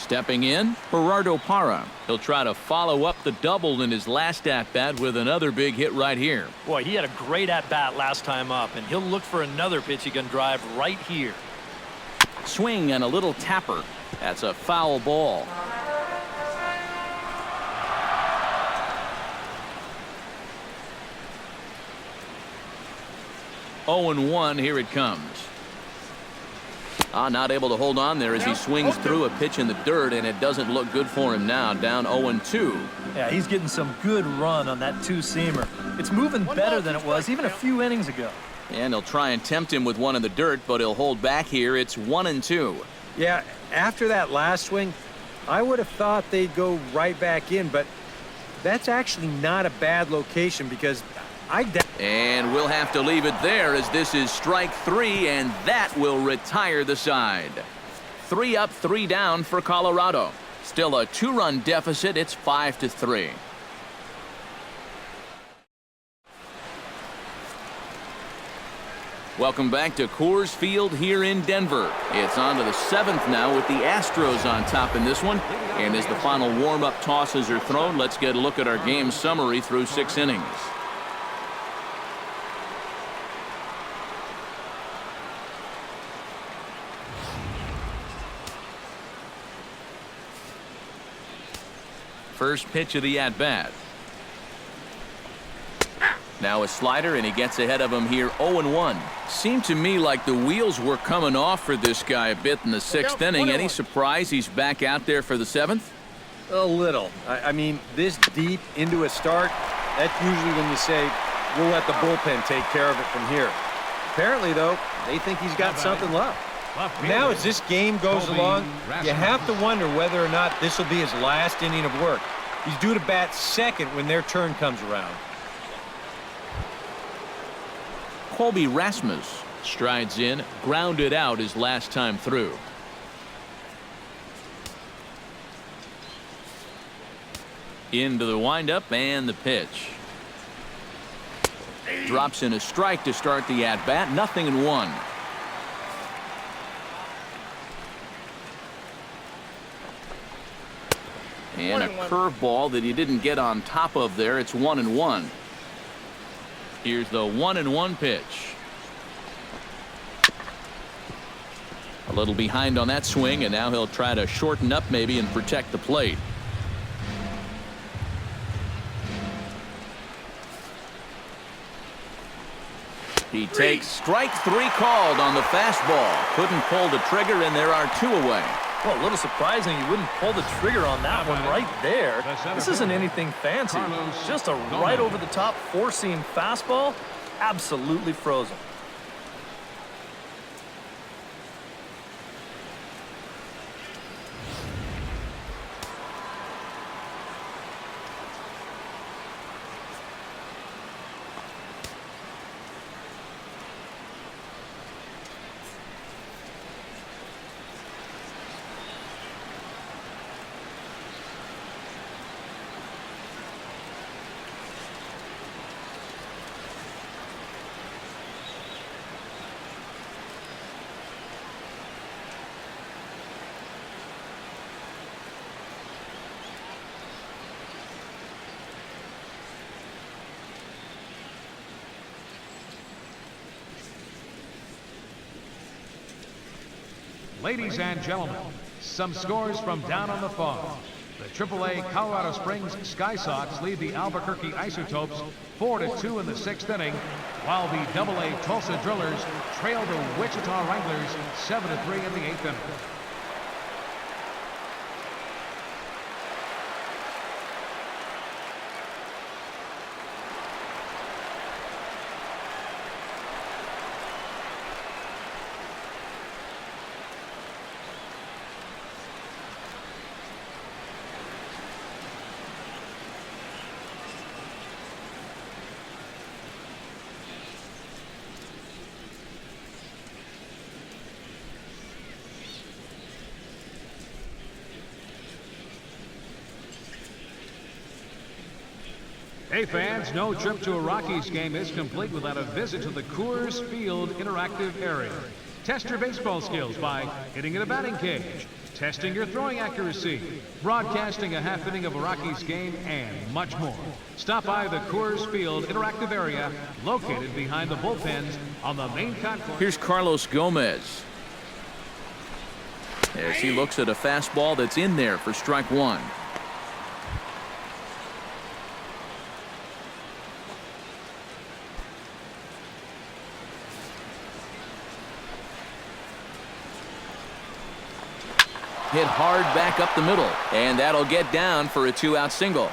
Stepping in, Gerardo Parra. He'll try to follow up the double in his last at-bat with another big hit right here. Boy, he had a great at-bat last time up, and he'll look for another pitch he can drive right here. Swing and a little tapper. That's a foul ball. Oh and 1, here it comes. Not able to hold on there as he swings through a pitch in the dirt, and it doesn't look good for him now. Down 0-2. Yeah, he's getting some good run on that two-seamer. It's moving better than it was even a few innings ago. And he'll try and tempt him with one in the dirt, but he'll hold back here. It's 1-2. Yeah, after that last swing, I would have thought they'd go right back in, but that's actually not a bad location because and we'll have to leave it there as this is strike 3, and that will retire the side. 3 up, 3 down for Colorado. Still a 2-run deficit. It's 5-3. Welcome back to Coors Field here in Denver. It's on to the 7th now with the Astros on top in this one. And as the final warm-up tosses are thrown, let's get a look at our game summary through 6 innings. First pitch of the at-bat. Now a slider, and he gets ahead of him here. 0-1. Seemed to me like the wheels were coming off for this guy a bit in the 6th inning. Any surprise he's back out there for the 7th? A little. I mean, this deep into a start, that's usually when you say, we'll let the bullpen take care of it from here. Apparently, though, they think he's got something left. Now, as this game goes along, you have to wonder whether or not this will be his last inning of work. He's due to bat second when their turn comes around. Colby Rasmus strides in, grounded out his last time through. Into the windup and the pitch. Drops in a strike to start the at-bat. 0-1. And a curveball that he didn't get on top of there. It's 1-1. Here's the 1-1 pitch. A little behind on that swing, and now he'll try to shorten up maybe and protect the plate. He takes strike 3 called on the fastball. Couldn't pull the trigger, and there are 2 away. Well, a little surprising you wouldn't pull the trigger on that one right there. This isn't anything fancy. Just a right over the top 4-seam fastball. Absolutely frozen. Ladies and gentlemen, some scores from down on the farm. The AAA Colorado Springs Sky Sox lead the Albuquerque Isotopes 4-2 in the 6th inning, while the AA Tulsa Drillers trail the Wichita Wranglers 7-3 in the 8th inning. Hey fans, no trip to a Rockies game is complete without a visit to the Coors Field interactive area. Test your baseball skills by hitting in a batting cage, testing your throwing accuracy, broadcasting a half inning of a Rockies game, and much more. Stop by the Coors Field interactive area located behind the bullpens on the main concourse. Here's Carlos Gomez as he looks at a fastball that's in there for strike one. Hit hard back up the middle, and that'll get down for a 2-out single.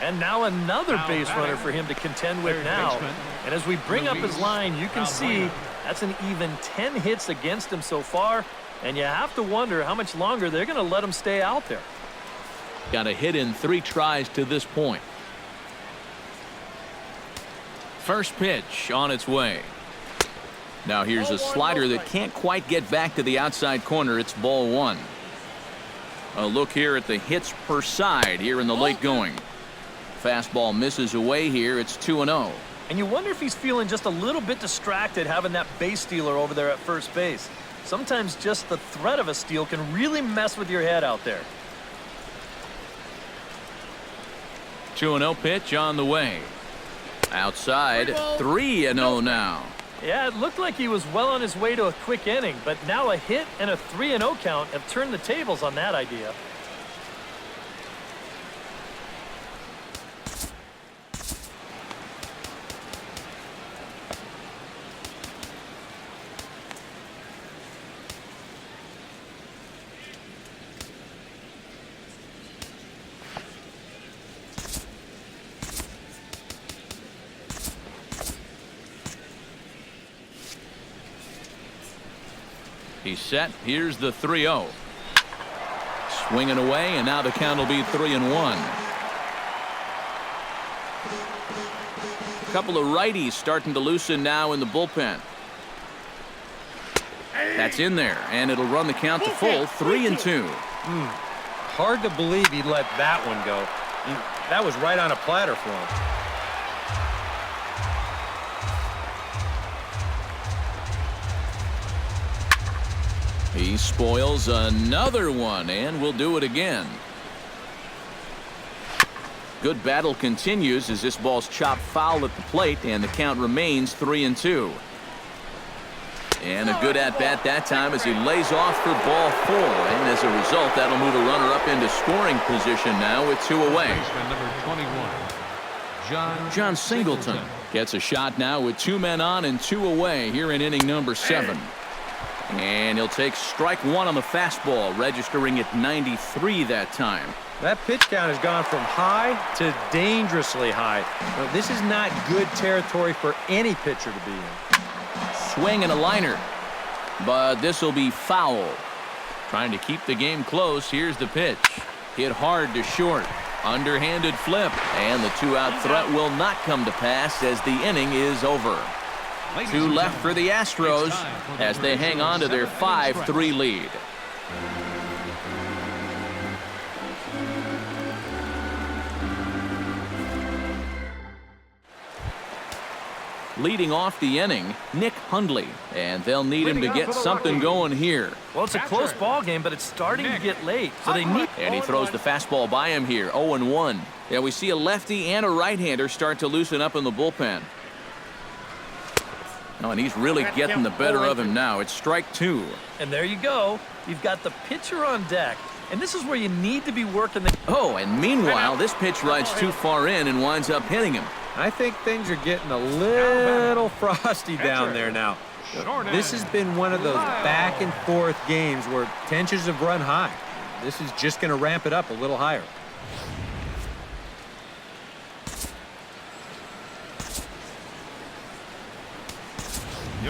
And now another base runner for him to contend with now. And as we bring up his line, you can see that's an even 10 hits against him so far. And you have to wonder how much longer they're going to let him stay out there. Got a hit in 3 tries to this point. First pitch on its way. Now here's a slider that can't quite get back to the outside corner. It's ball 1. A look here at the hits per side here in the late going. Fastball misses away here. It's 2-0. And you wonder if he's feeling just a little bit distracted having that base stealer over there at first base. Sometimes just the threat of a steal can really mess with your head out there. 2-0 pitch on the way. Outside, 3-0 now. Yeah, it looked like he was well on his way to a quick inning, but now a hit and a 3-0 count have turned the tables on that idea. He's set. Here's the 3-0. Swinging away, and now the count will be 3-1. A couple of righties starting to loosen now in the bullpen. That's in there, and it'll run the count to full, 3-2. Hard to believe he let that one go. That was right on a platter for him. He spoils another one, and will do it again. Good battle continues as this ball's chopped foul at the plate, and the count remains 3-2. And a good at-bat that time as he lays off for ball 4. And as a result, that'll move a runner up into scoring position now with 2 away. Number 21, John Singleton gets a shot now with 2 men on and 2 away here in inning number 7. And he'll take strike 1 on the fastball, registering at 93 that time. That pitch count has gone from high to dangerously high. Now, this is not good territory for any pitcher to be in. Swing and a liner, but this will be foul. Trying to keep the game close. Here's the pitch. Hit hard to short. Underhanded flip, and the 2-out threat will not come to pass as the inning is over. 2 left for the Astros as they hang on to their 5-3 lead. Leading off the inning, Nick Hundley, and they'll need him to get something going here. Well, it's a close ball game, but it's starting to get late, so they need. And he throws the fastball by him here, 0-1. Yeah, we see a lefty and a right-hander start to loosen up in the bullpen. Oh, and he's really getting the better of him now. It's strike 2. And there you go. You've got the pitcher on deck. And this is where you need to be working the... Oh, and meanwhile, this pitch rides too far in and winds up hitting him. I think things are getting a little frosty down there now. This has been one of those back and forth games where tensions have run high. This is just going to ramp it up a little higher.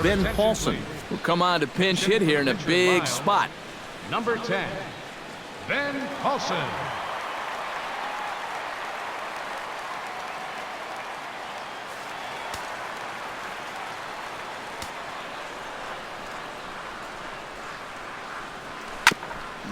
Ben Paulson will come on to pinch hit here in a big spot. Number 10, Ben Paulson.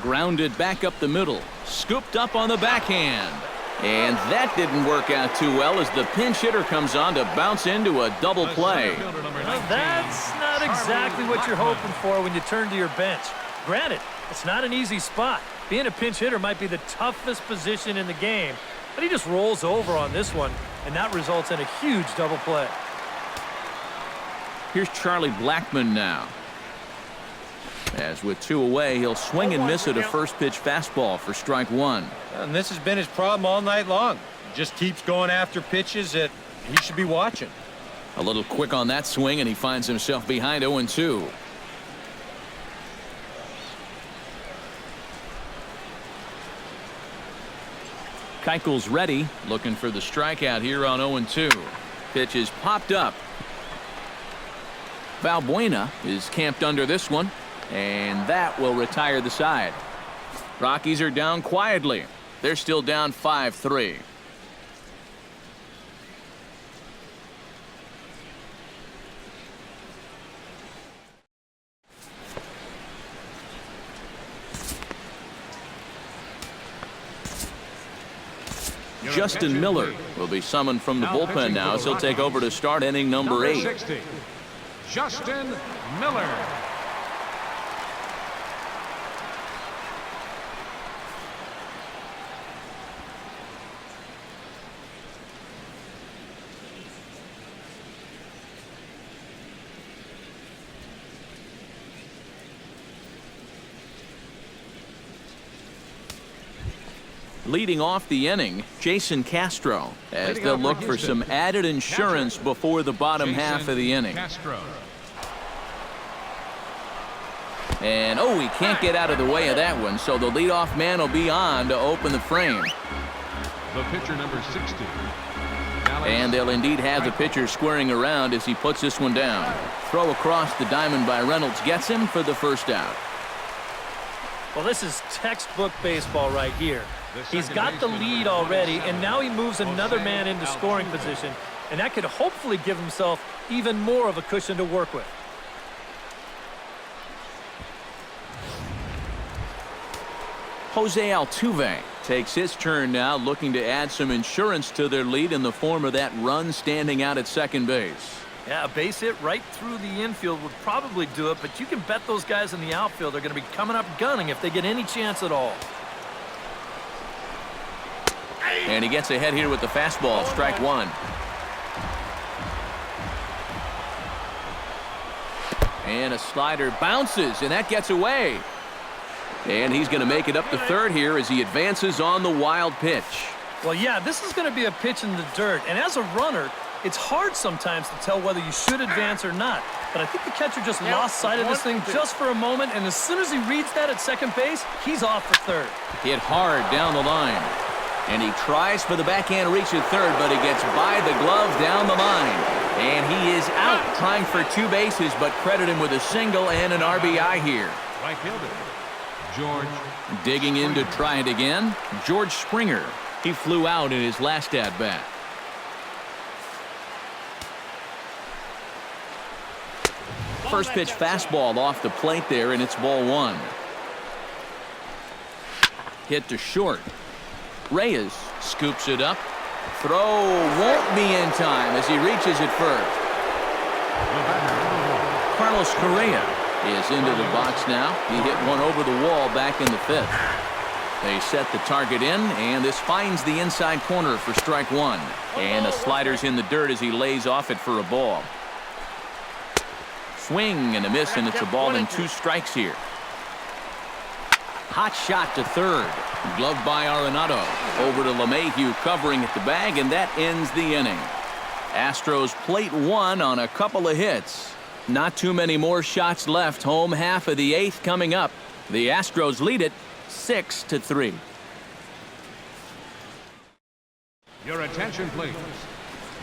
Grounded back up the middle. Scooped up on the backhand. And that didn't work out too well as the pinch hitter comes on to bounce into a double play. Well, that's not about exactly what you're hoping for when you turn to your bench. Granted, it's not an easy spot. Being a pinch hitter might be the toughest position in the game, but he just rolls over on this one, and that results in a huge double play. Here's Charlie Blackmon now. As with 2 away, he'll swing and miss at a first pitch fastball for strike 1. And this has been his problem all night long. Just keeps going after pitches that he should be watching. A little quick on that swing, and he finds himself behind 0-2. Keuchel's ready, looking for the strikeout here on 0-2. Pitch is popped up. Valbuena is camped under this one, and that will retire the side. Rockies are down quietly. They're still down 5-3. Justin Miller will be summoned from the bullpen now as he'll take over to start inning number 8. 60, Justin Miller. Leading off the inning, Jason Castro, as they'll look for some added insurance before the bottom half of the inning. And he can't get out of the way of that one, so the leadoff man will be on to open the frame. The pitcher, number 60. And they'll indeed have the pitcher squaring around as he puts this one down. Throw across the diamond by Reynolds gets him for the first out. Well, this is textbook baseball right here. He's got the lead already, and now he moves another man into scoring position, and that could hopefully give himself even more of a cushion to work with. Jose Altuve takes his turn now, looking to add some insurance to their lead in the form of that run standing out at second base. Yeah, a base hit right through the infield would probably do it, but you can bet those guys in the outfield are going to be coming up gunning if they get any chance at all. And he gets ahead here with the fastball, strike 1. And a slider bounces, and that gets away. And he's going to make it up to third here as he advances on the wild pitch. Well, yeah, this is going to be a pitch in the dirt, and as a runner, it's hard sometimes to tell whether you should advance or not. But I think the catcher just lost sight of this thing just for a moment, and as soon as he reads that at second base, he's off for third. Hit hard down the line. And he tries for the backhand reach at third, but he gets by the glove down the line. And he is out trying for 2 bases, but credit him with a single and an RBI here. Right fielder, George. Digging in to try it again, George Springer. He flew out in his last at-bat. First pitch fastball off the plate there, and it's ball 1. Hit to short. Reyes scoops it up. Throw won't be in time as he reaches it first. Carlos Correa is into the box now. He hit one over the wall back in the 5th. They set the target in, and this finds the inside corner for strike 1. And the slider's in the dirt as he lays off it for a ball. Swing and a miss, and it's a ball and 2 strikes here. Hot shot to third. Gloved by Arenado. Over to LeMahieu covering at the bag, and that ends the inning. Astros plate 1 on a couple of hits. Not too many more shots left. Home half of the 8th coming up. The Astros lead it 6-3. Your attention, please.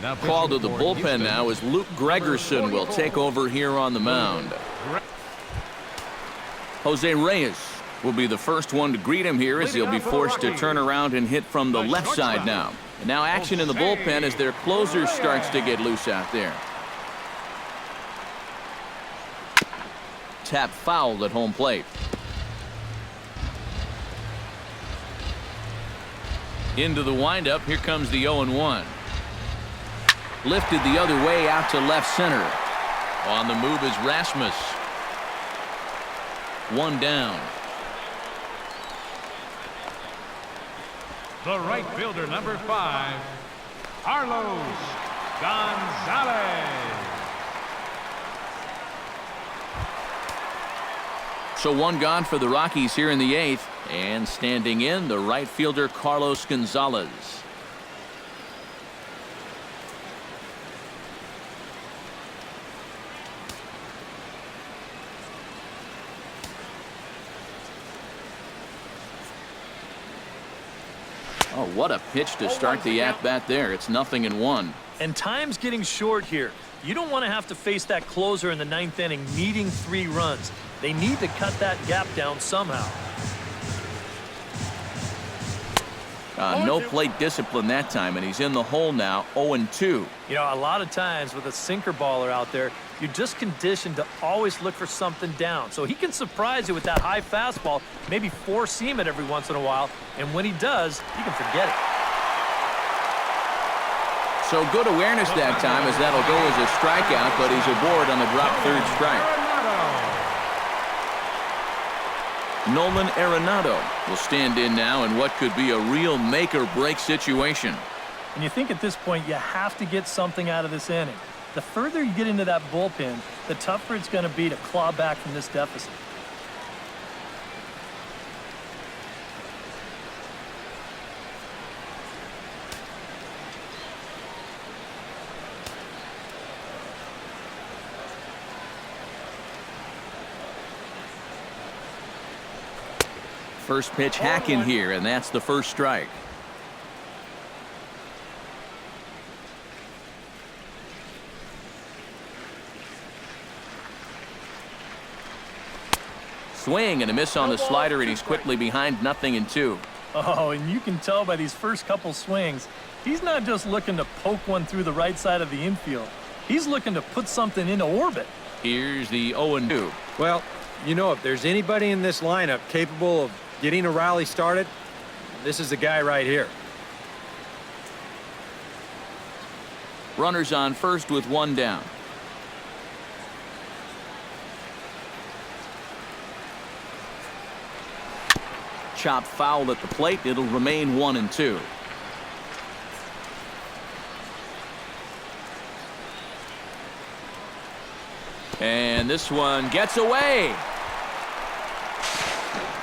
Now Called to the for bullpen Houston, now as Luke Gregerson will take over here on the mound. Jose Reyes will be the first one to greet him here as he'll be forced to turn around and hit from the left side now. And now action in the bullpen as their closer starts to get loose out there. Tap fouled at home plate. Into the windup. Here comes the 0-1. Lifted the other way out to left center. On the move is Rasmus. One down. The right fielder, number 5, Carlos Gonzalez. So one gone for the Rockies here in the 8th. And standing in, the right fielder, Carlos Gonzalez. Oh, what a pitch to start the at-bat there. It's 0-1. And time's getting short here. You don't want to have to face that closer in the 9th inning needing 3 runs. They need to cut that gap down somehow. No plate discipline that time, and he's in the hole now, 0-2. You know, a lot of times with a sinker baller out there, you're just conditioned to always look for something down. So he can surprise you with that high fastball, maybe 4-seam it every once in a while, and when he does, you can forget it. So good awareness that time, as that'll go as a strikeout, but he's aboard on the drop third strike. Nolan Arenado will stand in now in what could be a real make-or-break situation. And you think at this point you have to get something out of this inning. The further you get into that bullpen, the tougher it's going to be to claw back from this deficit. First pitch hack in here, and that's the first strike. Swing and a miss on the slider, and he's quickly behind 0-2. Oh, and you can tell by these first couple swings, he's not just looking to poke one through the right side of the infield. He's looking to put something into orbit. Here's the 0-2. Well, you know, if there's anybody in this lineup capable of getting a rally started, this is the guy right here. Runners on first with one down. Chop foul at the plate. It'll remain 1-2. And this one gets away.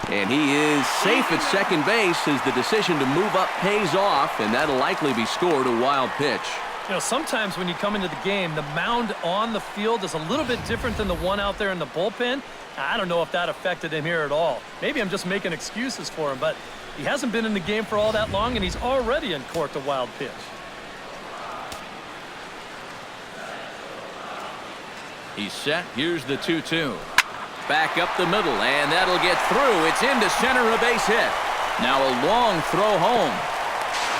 And he is safe at second base as the decision to move up pays off, and that'll likely be scored a wild pitch. You know, sometimes when you come into the game, the mound on the field is a little bit different than the one out there in the bullpen. I don't know if that affected him here at all. Maybe I'm just making excuses for him, but he hasn't been in the game for all that long, and he's already uncorked a wild pitch. He's set. Here's the 2-2. Back up the middle, and that'll get through. It's into center, a base hit. Now a long throw home.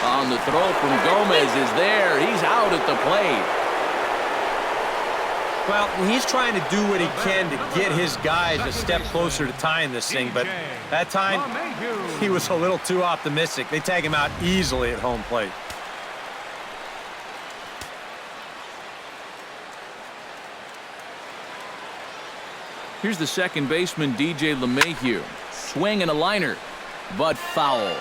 On the throw from Gomez is there. He's out at the plate. Well, he's trying to do what he can to get his guys a step closer to tying this thing, but that time he was a little too optimistic. They tag him out easily at home plate. Here's the second baseman, DJ LeMahieu. Swing and a liner, but foul.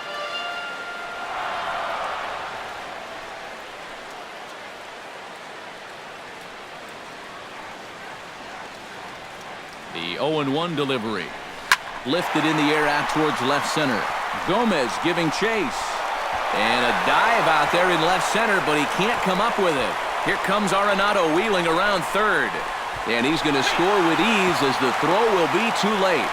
The 0-1 delivery. Lifted in the air out towards left center. Gomez giving chase. And a dive out there in left center, but he can't come up with it. Here comes Arenado wheeling around third. And he's going to score with ease as the throw will be too late.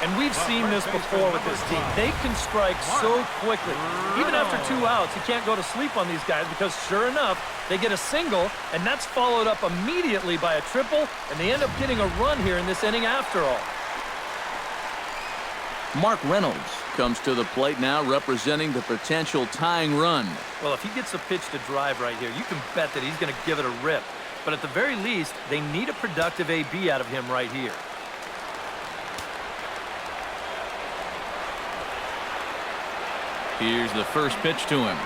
And we've seen this before with this team. They can strike so quickly. Even after 2 outs, you can't go to sleep on these guys because sure enough, they get a single, and that's followed up immediately by a triple, and they end up getting a run here in this inning after all. Mark Reynolds comes to the plate now, representing the potential tying run. Well, if he gets a pitch to drive right here, you can bet that he's going to give it a rip. But at the very least, they need a productive AB out of him right here. Here's the first pitch to him.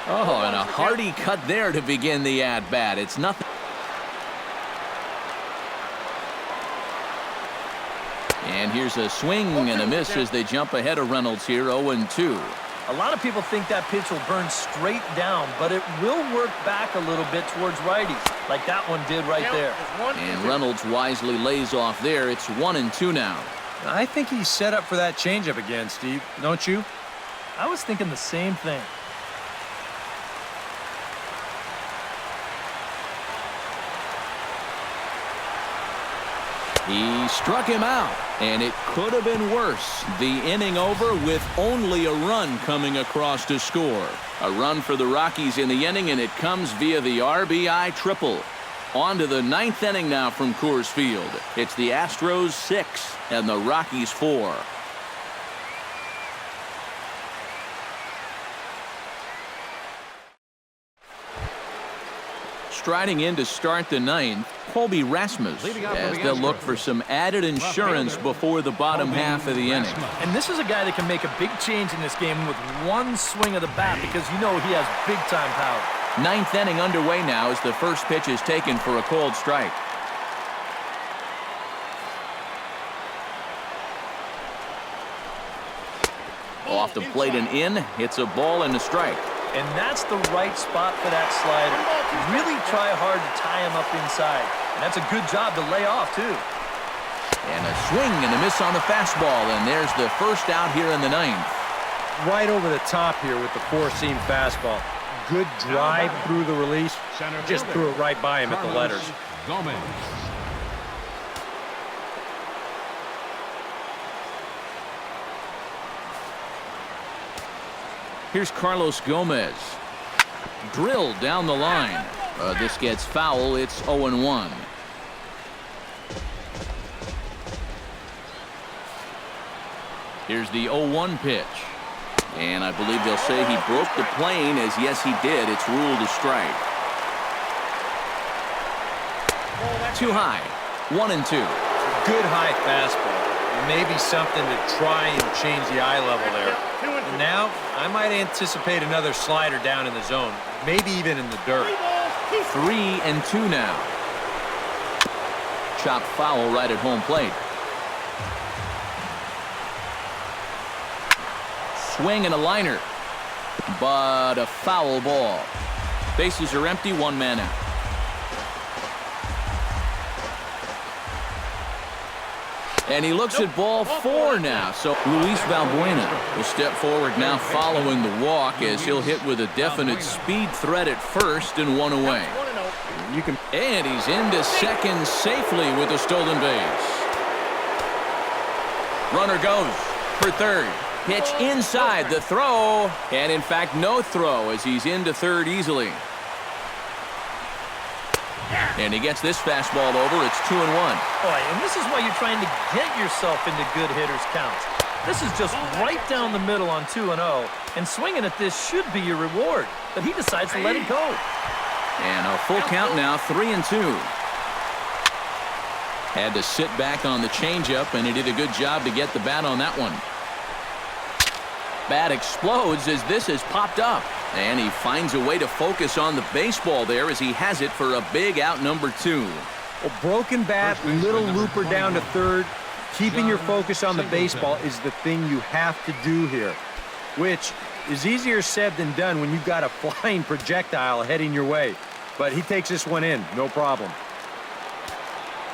Oh, and a hearty cut there to begin the at-bat. It's nothing. And here's a swing and a miss as they jump ahead of Reynolds here, 0-2. A lot of people think that pitch will burn straight down, but it will work back a little bit towards righties, like that one did right there. And Reynolds wisely lays off there. It's 1-2 now. I think he's set up for that changeup again, Steve. Don't you? I was thinking the same thing. He struck him out, and it could have been worse. The inning over with only a run coming across to score. A run for the Rockies in the inning, and it comes via the RBI triple. On to the 9th inning now from Coors Field. It's the Astros 6 and the Rockies 4. Striding in to start the 9th, Colby Rasmus, as they'll look for some added insurance before the bottom half of the inning. And this is a guy that can make a big change in this game with one swing of the bat, because you know he has big-time power. 9th inning underway now as the first pitch is taken for a cold strike. Off the plate and in, hits a ball and a strike. And that's the right spot for that slider. Really try hard to tie him up inside. And that's a good job to lay off, too. And a swing and a miss on the fastball, and there's the first out here in the 9th. Right over the top here with the four-seam fastball. Good drive through the release. Just threw it right by him at the letters. Gomez. Here's Carlos Gomez. Drilled down the line. This gets foul. It's 0-1. Here's the 0-1 pitch. And I believe they'll say he broke the plane, as yes he did. It's ruled a strike. Too high. 1-2. Good high fastball. Maybe something to try and change the eye level there. And now I might anticipate another slider down in the zone, maybe even in the dirt. 3-2 now. Chopped foul right at home plate. Swing and a liner, but a foul ball. Bases are empty, one man out. And he looks at ball 4 now. So Luis Valbuena will step forward now following the walk, as he'll hit with a definite speed threat at first and one away. And he's into second safely with a stolen base. Runner goes for third. Pitch inside, the throw, and in fact no throw, as he's into third easily. And he gets this fastball over. It's 2-1. Boy, and this is why you're trying to get yourself into good hitters counts. This is just right down the middle on 2-0, and swinging at this should be your reward, but he decides to let it go. And a full count now, 3-2. Had to sit back on the changeup, and he did a good job to get the bat on that one. Bat explodes as this has popped up. And he finds a way to focus on the baseball there as he has it for a big out number 2. A broken bat, little looper down to third. Keeping your focus on the baseball is the thing you have to do here, which is easier said than done when you've got a flying projectile heading your way. But he takes this one in, no problem.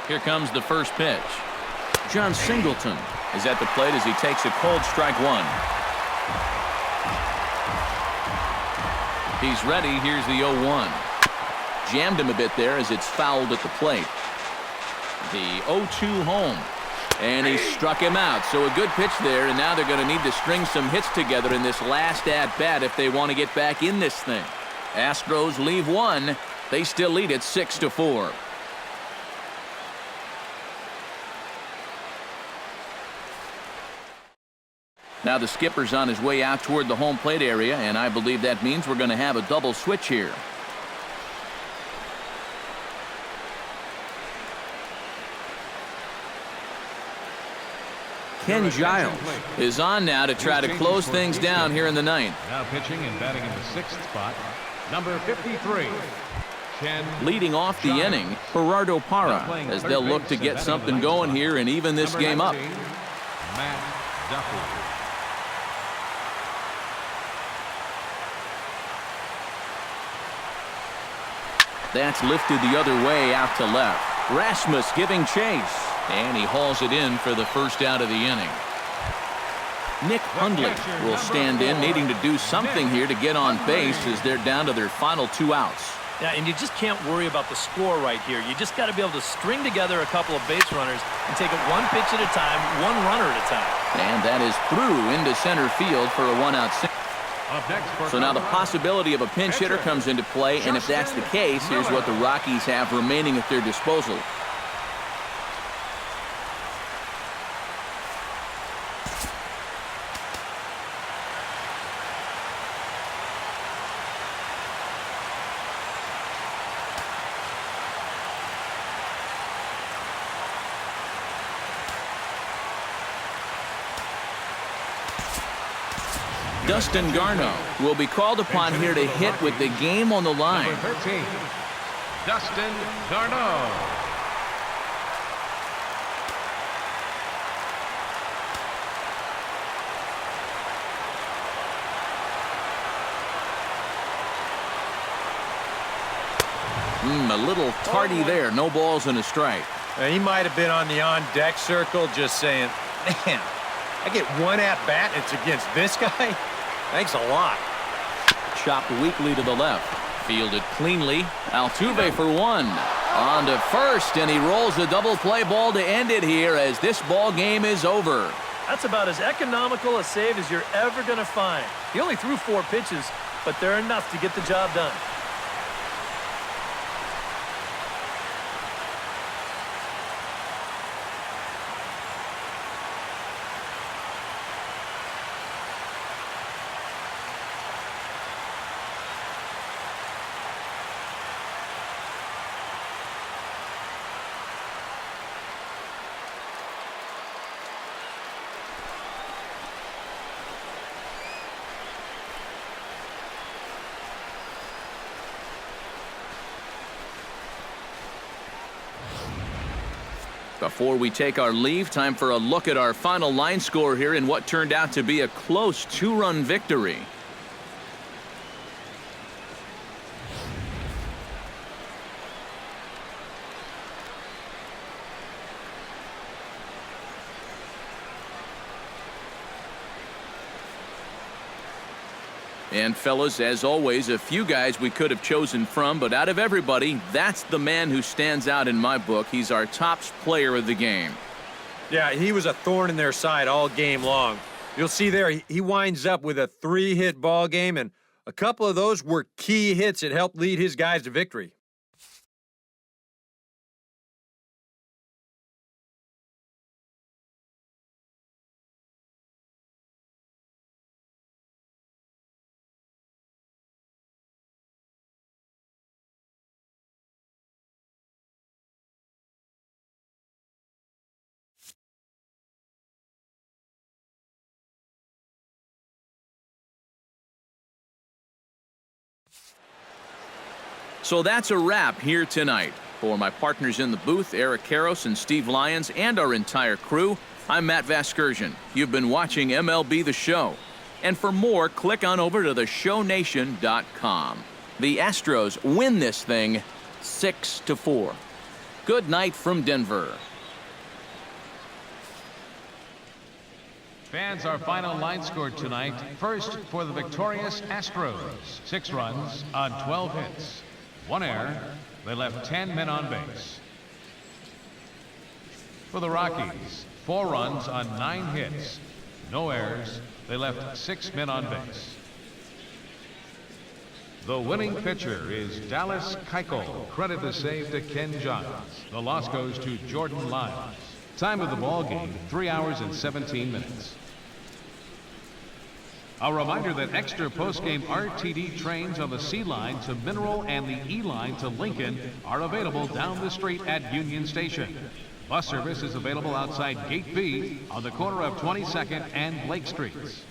Here comes the first pitch. John Singleton is at the plate as he takes a cold strike one. He's ready. Here's the 0-1. Jammed him a bit there as it's fouled at the plate. The 0-2 home. And he struck him out. So a good pitch there, and now they're going to need to string some hits together in this last at-bat if they want to get back in this thing. Astros leave one. They still lead it 6-4. Now the skipper's on his way out toward the home plate area, and I believe that means we're going to have a double switch here. Ken Giles is on now to try to close things down here in the ninth. Now pitching and batting in the 6th spot, number 53. Leading off the inning, Gerardo Parra, as they'll look to get something going here and even this game up. Matt Duffy. That's lifted the other way out to left. Rasmus giving chase, and he hauls it in for the first out of the inning. Nick Hundley will stand in, needing to do something here to get on base as they're down to their final 2 outs. Yeah, and you just can't worry about the score right here. You just got to be able to string together a couple of base runners and take it one pitch at a time, one runner at a time. And that is through into center field for a 1-out single. So now the possibility of a pinch hitter comes into play, and if that's the case, here's what the Rockies have remaining at their disposal. Dustin Garneau will be called upon here to hit with the game on the line. Number 13, Dustin Garneau. A little tardy there. No balls and a strike. He might have been on the on-deck circle just saying, man, I get one at-bat and it's against this guy? Thanks a lot. Chopped weakly to the left. Fielded cleanly. Altuve for 1. On to first, and he rolls the double play ball to end it here as this ball game is over. That's about as economical a save as you're ever going to find. He only threw 4 pitches, but they're enough to get the job done. Before we take our leave, time for a look at our final line score here in what turned out to be a close 2-run victory. And fellas, as always, a few guys we could have chosen from, but out of everybody, that's the man who stands out in my book. He's our top player of the game. Yeah, he was a thorn in their side all game long. You'll see there, he winds up with a 3-hit ball game, and a couple of those were key hits that helped lead his guys to victory. So that's a wrap here tonight. For my partners in the booth, Eric Karros and Steve Lyons, and our entire crew, I'm Matt Vasgersian. You've been watching MLB The Show. And for more, click on over to theshownation.com. The Astros win this thing 6-4. Good night from Denver. Fans, our final line score tonight. First for the victorious Astros. 6 runs on 12 hits. 1 error. They left 10 men on base. For the Rockies, 4 runs on 9 hits. No errors. They left 6 men on base. The winning pitcher is Dallas Keuchel. Credit the save to Ken Giles. The loss goes to Jordan Lyons. Time of the ball game, 3 hours and 17 minutes. A reminder that extra post-game RTD trains on the C line to Mineral and the E line to Lincoln are available down the street at Union Station. Bus service is available outside Gate B on the corner of 22nd and Blake Streets.